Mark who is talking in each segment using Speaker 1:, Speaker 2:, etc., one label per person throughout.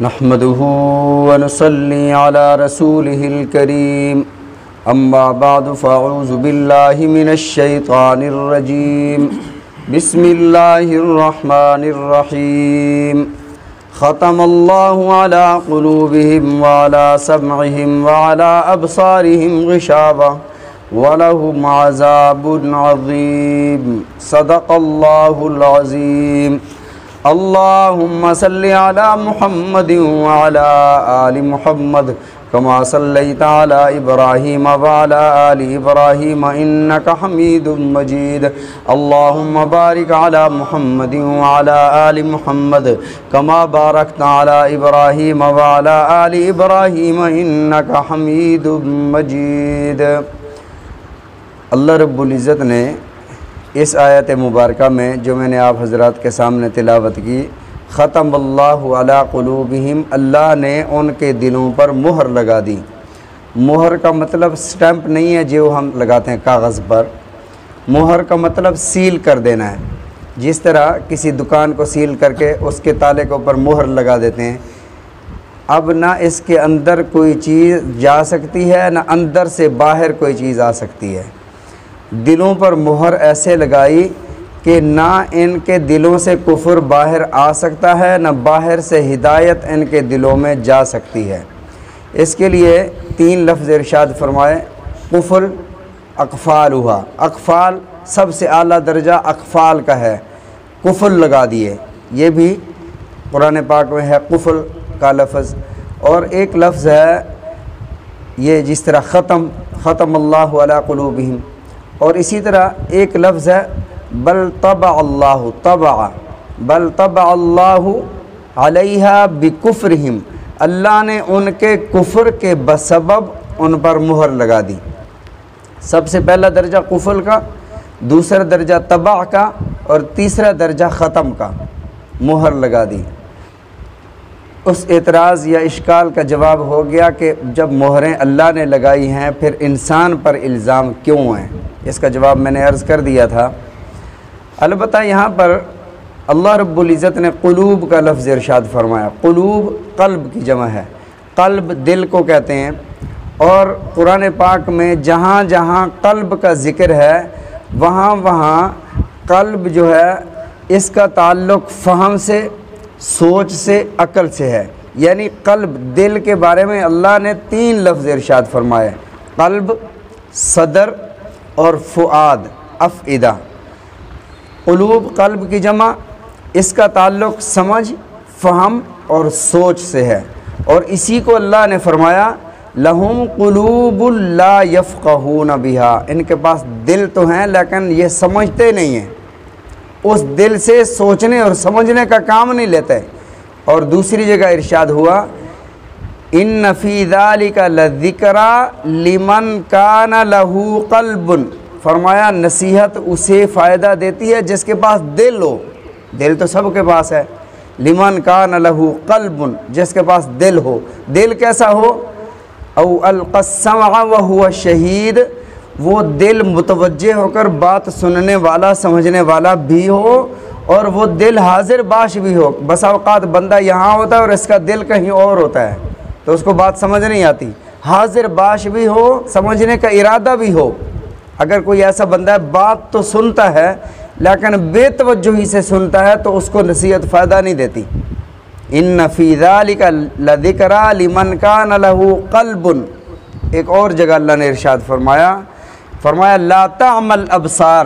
Speaker 1: نحمده ونصلي على رسوله الكريم اما بعد فاعوذ بالله من الشيطان الرجيم بسم الله الرحمن الرحيم ختم الله على قلوبهم وعلى سمعهم وعلى أبصارهم غشاوة ولهم عذاب عظيم صدق الله العظيم اللهم صل على محمد وعلى آل محمد كما صليت على إبراهيم وعلى آل إبراهيم إنك حميد مجيد اللهم بارك على محمد وعلى آل محمد كما باركت على إبراهيم وعلى آل إبراهيم إنك حميد مجيد۔ اللہ رب العزت نے اس آیت مبارکہ میں جو میں نے آپ حضرات کے سامنے تلاوت کی، ختم اللہ علی قلوبہم، اللہ نے ان کے دلوں پر مہر لگا دی۔ مہر کا مطلب سٹیمپ نہیں ہے جو ہم لگاتے ہیں کاغذ پر، مہر کا مطلب سیل کر دینا ہے۔ جس طرح کسی دکان کو سیل کر کے اس کے تالے کے اوپر مہر لگا دیتے ہیں، اب نہ اس کے اندر کوئی چیز جا سکتی ہے نہ اندر سے باہر کوئی چیز آ سکتی ہے۔ دلوں پر مہر ایسے لگائی کہ نہ ان کے دلوں سے کفر باہر آ سکتا ہے نہ باہر سے ہدایت ان کے دلوں میں جا سکتی ہے۔ اس کے لیے 3 لفظ ارشاد فرمائے، کفر، اقفالها، اقفال سب سے اعلیٰ درجہ اقفال کا ہے، کفر لگا دیے، یہ بھی قرآن پاک میں ہے کفر کا لفظ۔ اور ایک لفظ ہے یہ جس طرح ختم اللہ علی قلوبہم، اور اسی طرح ایک لفظ ہے بل طبع اللہ علیہا بکفرہم، اللہ نے ان کے کفر کے بسبب ان پر مہر لگا دی۔ سب سے پہلا درجہ کفر کا، دوسرا درجہ طبع کا، اور تیسرا درجہ ختم کا، مہر لگا دی۔ اس اعتراض یا اشکال کا جواب ہو گیا کہ جب مہریں اللہ نے لگائی ہیں پھر انسان پر الزام کیوں ہیں؟ اس کا جواب میں نے عرض کر دیا تھا۔ البتہ یہاں پر اللہ رب العزت نے قلوب کا لفظ ارشاد فرمایا۔ قلوب قلب کی جمع ہے، قلب دل کو کہتے ہیں، اور قرآن پاک میں جہاں جہاں قلب کا ذکر ہے وہاں وہاں قلب جو ہے اس کا تعلق فہم سے، سوچ سے، عقل سے ہے۔ یعنی قلب دل کے بارے میں اللہ نے 3 لفظ ارشاد فرمائے، قلب، صدر اور فؤاد، افئدہ۔ قلوب قلب کی جمع، اس کا تعلق سمجھ، فہم اور سوچ سے ہے، اور اسی کو اللہ نے فرمایا لہم قلوب لا یفقہون بہا، ان کے پاس دل تو ہیں لیکن یہ سمجھتے نہیں ہیں، اس دل سے سوچنے اور سمجھنے کا کام نہیں لیتے۔ اور دوسری جگہ ارشاد ہوا ان فی ذلک لذکری لمن کان لہ قلب، فرمایا نصیحت اسے فائدہ دیتی ہے جس کے پاس دل ہو، دل تو سب کے پاس ہے، لمن کان لہ قلب، جس کے پاس دل ہو۔ دل کیسا ہو؟ او القى السمع وهو شہید، وہ دل متوجہ ہو کر بات سننے والا سمجھنے والا بھی ہو، اور وہ دل حاضر باش بھی ہو۔ بسا اوقات بندہ یہاں ہوتا ہے اور اس کا دل کہیں اور ہوتا ہے تو اس کو بات سمجھ نہیں آتی۔ حاضر باش بھی ہو، سمجھنے کا ارادہ بھی ہو۔ اگر کوئی ایسا بندہ ہے بات تو سنتا ہے لیکن بے توجہی سے سنتا ہے تو اس کو نصیحت فائدہ نہیں دیتی۔ ان فی ذلک لذکری لمن کان لہ قلب۔ ایک اور جگہ اللہ نے ارشاد فرمایا لا تعمل ابصار،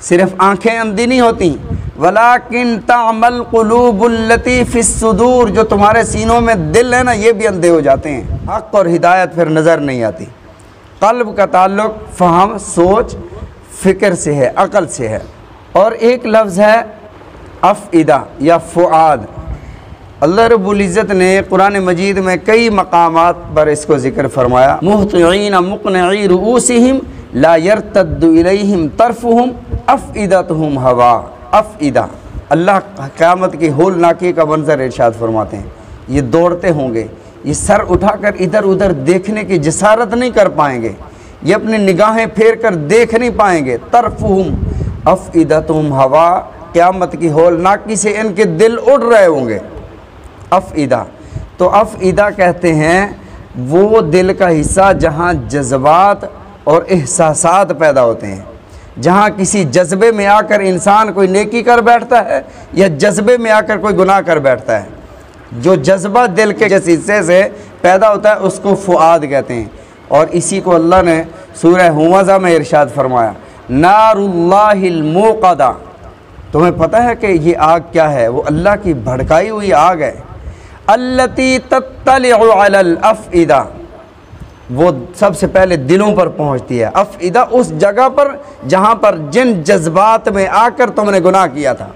Speaker 1: صرف آنکھیں اندھی نہیں ہوتی، ولیکن تعمل قلوب التی فی الصدور، جو تمہارے سینوں میں دل ہے نا یہ بھی اندھے ہو جاتے ہیں، حق اور ہدایت پھر نظر نہیں آتی۔ قلب کا تعلق فہم، سوچ، فکر سے ہے، عقل سے ہے۔ اور ایک لفظ ہے افئدہ یا فؤاد۔ اللہ رب العزت نے قرآن مجید میں کئی مقامات پر اس کو ذکر فرمایا، مہطعین مقنعی رؤوسہم لا یرتد الیہم طرفہم افئدتہم ہوا۔ افئدہ، اللہ قیامت کی ہولناکی کا منظر ارشاد فرماتے ہیں، یہ دوڑتے ہوں گے، یہ سر اٹھا کر ادھر ادھر دیکھنے کی جسارت نہیں کر پائیں گے، یہ اپنی نگاہیں پھیر کر دیکھ نہیں پائیں گے۔ طرفہم افئدتہم ہوا، قیامت کی ہولناکی سے ان کے دل اڑ رہے ہوں گے۔ افئدہ تو افئدہ کہتے ہیں وہ دل کا حصہ جہاں جذبات اور احساسات پیدا ہوتے ہیں، جہاں کسی جذبے میں آ کر انسان کوئی نیکی کر بیٹھتا ہے یا جذبے میں آ کر کوئی گناہ کر بیٹھتا ہے، جو جذبہ دل کے جس حصے سے پیدا ہوتا ہے اس کو فؤاد کہتے ہیں۔ اور اسی کو اللہ نے سورہ ہمزہ میں ارشاد فرمایا، نار اللہ الموقدہ، تمہیں پتہ ہے کہ یہ آگ کیا ہے؟ وہ اللہ کی بھڑکائی ہوئی آگ ہے، التی تطلع علی الافئدہ، وہ سب سے پہلے دلوں پر پہنچتی ہے۔ افئدہ اس جگہ پر جہاں پر جن جذبات میں آ کر تم نے گناہ کیا تھا،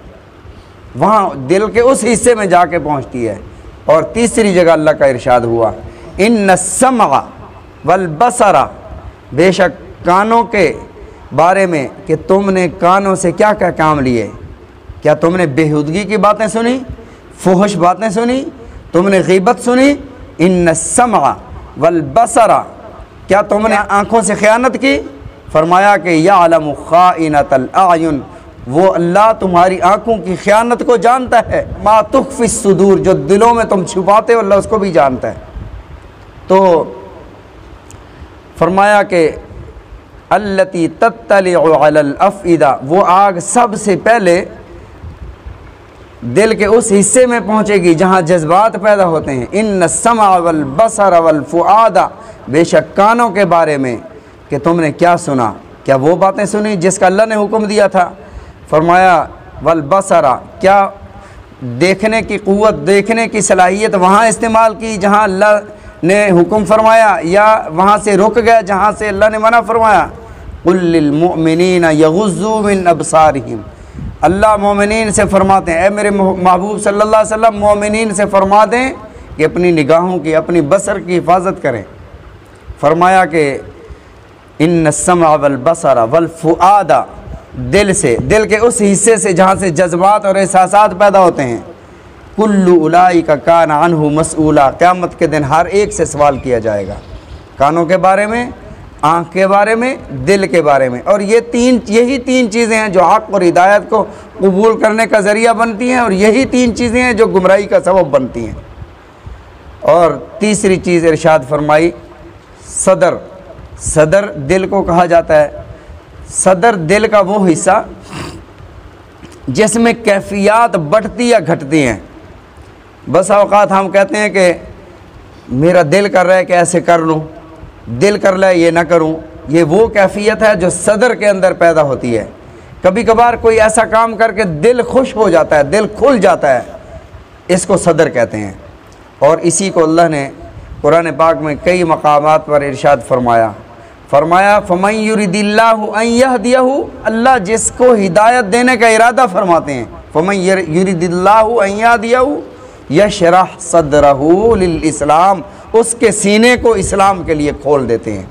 Speaker 1: وہاں دل کے اس حصے میں جا کے پہنچتی ہے۔ اور تیسری جگہ اللہ کا ارشاد ہوا، ان السمع والبصر، بے شک کانوں کے بارے میں کہ تم نے کانوں سے کیا کیا کام لیے، کیا تم نے بےہودگی کی باتیں سنی، فحش باتیں سنی، تم نے غیبت سنی؟ ان السمع والبصر، کیا تم نے آنکھوں سے خیانت کی؟ فرمایا کہ یعلم خائنۃ الاعین، وہ اللہ تمہاری آنکھوں کی خیانت کو جانتا ہے، ما تخفی الصدور، جو دلوں میں تم چھپاتے ہو اللہ اس کو بھی جانتا ہے۔ تو فرمایا کہ التی تطلع علی الافئدہ، وہ آگ سب سے پہلے دل کے اس حصے میں پہنچے گی جہاں جذبات پیدا ہوتے ہیں۔ ان السمع والبصر والفؤاد، بے شک کانوں کے بارے میں کہ تم نے کیا سنا، کیا وہ باتیں سنی جس کا اللہ نے حکم دیا تھا؟ فرمایا والبصر، کیا دیکھنے کی قوت، دیکھنے کی صلاحیت وہاں استعمال کی جہاں اللہ نے حکم فرمایا، یا وہاں سے رک گئے جہاں سے اللہ نے منع فرمایا؟ قل للمؤمنین یغضوا من ابصارہم، اللہ مومنین سے فرماتے ہیں، اے میرے محبوب صلی اللہ علیہ وسلم مومنین سے فرما دیں کہ اپنی نگاہوں کی، اپنی بصر کی حفاظت کریں۔ فرمایا کہ ان السمع والبصر والفؤاد، دل سے، دل کے اس حصے سے جہاں سے جذبات اور احساسات پیدا ہوتے ہیں، کل اولئک کان عنہ مسئولا، قیامت کے دن ہر ایک سے سوال کیا جائے گا، کانوں کے بارے میں، آنکھ کے بارے میں، دل کے بارے میں۔ اور یہی تین چیزیں ہیں جو حق اور ہدایت کو قبول کرنے کا ذریعہ بنتی ہیں، اور یہی تین چیزیں ہیں جو گمراہی کا سبب بنتی ہیں۔ اور تیسری چیز ارشاد فرمائی صدر، صدر دل کو کہا جاتا ہے۔ صدر دل کا وہ حصہ جس میں کیفیات بڑھتی یا گھٹتی ہیں۔ بس اوقات ہم کہتے ہیں کہ میرا دل کر رہا ہے کہ ایسے کر لوں، دل کر رہا ہے یہ نہ کروں، یہ وہ کیفیت ہے جو صدر کے اندر پیدا ہوتی ہے۔ کبھی کبھار کوئی ایسا کام کر کے دل خوش ہو جاتا ہے، دل کھل جاتا ہے، اس کو صدر کہتے ہیں۔ اور اسی کو اللہ نے قرآن پاک میں کئی مقامات پر ارشاد فرمایا، فَمَن يُرِدِ اللَّهُ أَن يَهْدِيَهُ، اللہ جس کو ہدایت دینے کا ارادہ فرماتے ہیں، فَمَن يُرِدِ اللَّهُ أَن يَهْدِيَهُ يَشْرَحْ صَدْرَهُ لِلْإِسْلَامِ، اس کے سینے کو اسلام کے لیے کھول دیتے ہیں،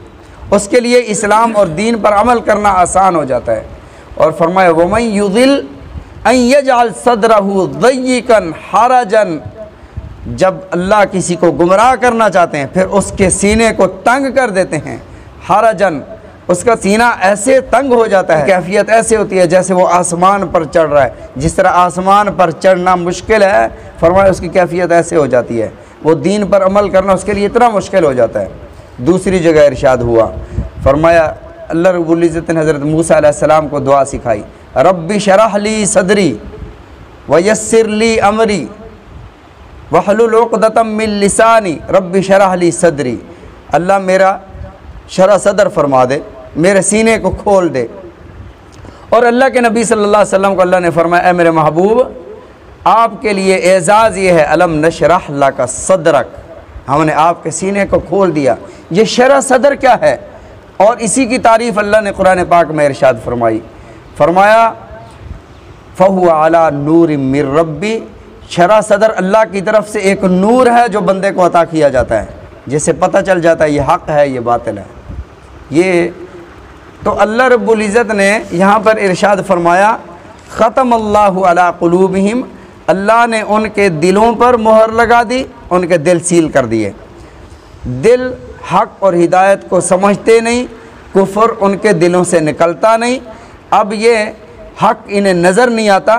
Speaker 1: اس کے لیے اسلام اور دین پر عمل کرنا آسان ہو جاتا ہے۔ اور فرمایا وَمَن يُضِلْ أَن يَجْعَلْ صَدْرَهُ ضَيِّقًا حَرَجًا، جب اللہ کسی کو گمراہ کرنا چاہتے ہیں پھر اس کے سینے کو تنگ کر دیتے ہیں، حرجن، اس کا سینہ ایسے تنگ ہو جاتا ہے، کیفیت ایسے ہوتی ہے جیسے وہ آسمان پر چڑھ رہا ہے، جس طرح آسمان پر چڑھنا مشکل ہے، فرمایا اس کی کیفیت ایسے ہو جاتی ہے، وہ دین پر عمل کرنا اس کے لیے اتنا مشکل ہو جاتا ہے۔ دوسری جگہ ارشاد ہوا، فرمایا اللہ رب العزت نے حضرت موسیٰ علیہ السلام کو دعا سکھائی، رب شرح لی صدری ویسر لی امری وحلل عقدۃ من لسانی رب شرح لی صدری، اللہ میرا شرح صدر فرما دے، میرے سینے کو کھول دے۔ اور اللہ کے نبی صلی اللہ علیہ وسلم کو اللہ نے فرمایا اے میرے محبوب، آپ کے لیے اعزاز یہ ہے الم نشرح لک صدرک، ہم نے آپ کے سینے کو کھول دیا۔ یہ شرح صدر کیا ہے؟ اور اسی کی تعریف اللہ نے قرآن پاک میں ارشاد فرمائی، فرمایا فَهُوَ عَلَى نُورٍ مِّن رَبِّ، شرح صدر اللہ کی طرف سے ایک نور ہے جو بندے کو عطا کیا جاتا ہے، جس سے پتہ چل جاتا ہے یہ حق ہے یہ باطل ہے۔ یہ تو اللہ رب العزت نے یہاں پر ارشاد فرمایا ختم اللہ علی قلوبہم، اللہ نے ان کے دلوں پر مہر لگا دی، ان کے دل سیل کر دیے، دل حق اور ہدایت کو سمجھتے نہیں، کفر ان کے دلوں سے نکلتا نہیں، اب یہ حق انہیں نظر نہیں آتا،